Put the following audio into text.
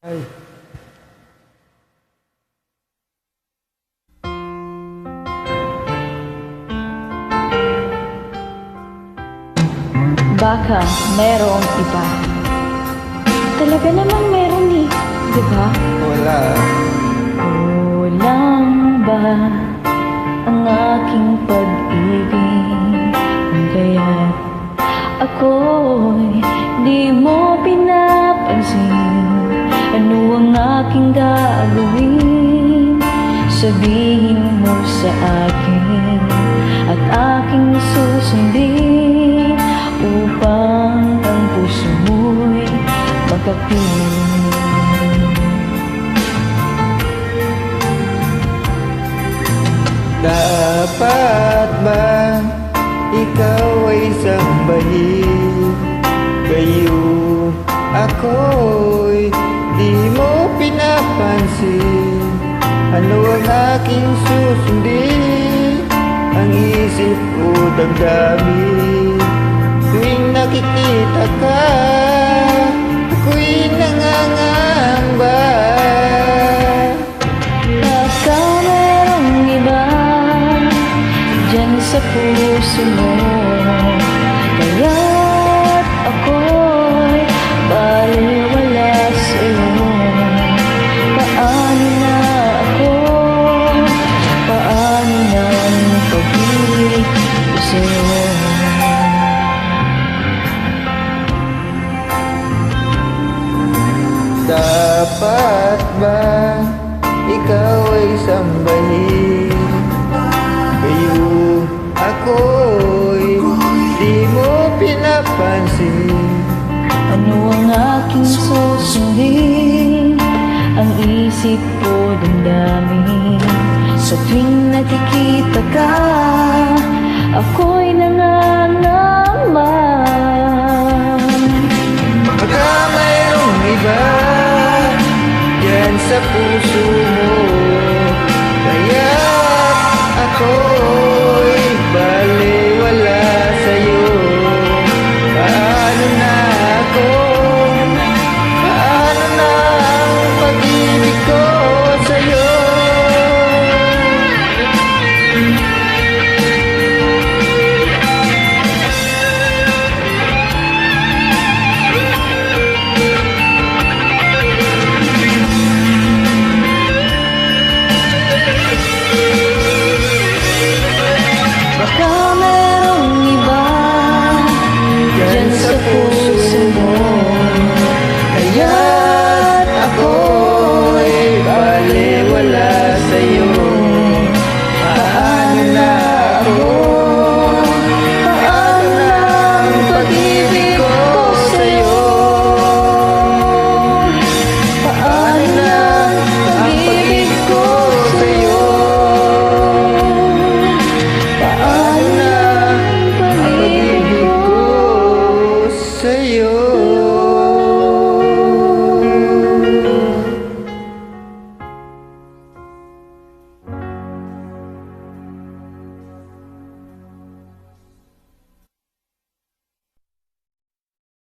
Ay. Baka merong iba. Talaga namang meron eh, di ba? Wala. Kulang ba ang aking pag-ibig? Kung kaya't ako'y di mo pinapansin. Ano ang aking gagawin? Sabihin mo sa akin at aking susundin upang ang puso mo'y makapiling. Dapat ba ikaw ay sambahin? Kayo ako'y di mo pinapansin. Ano ang aking susundin? Ang isip o damdamin tuwing nakikita ka, ako'y nangangamba. Baka merong iba dyan sa puso mo, kaya't ako'y baliwala sa'yo. Paano na ako? Paano na ang pag-ibig ko sa'yo? Dapat ba ikaw ay sambahin? Kayo ako'y di mo pinapansin. Ano ang aking susundin? Ang isip ko damdamin. Sa tuwing nakikita ka, ako'y nangangamba. Baka mayroong iba dyan sa puso mo,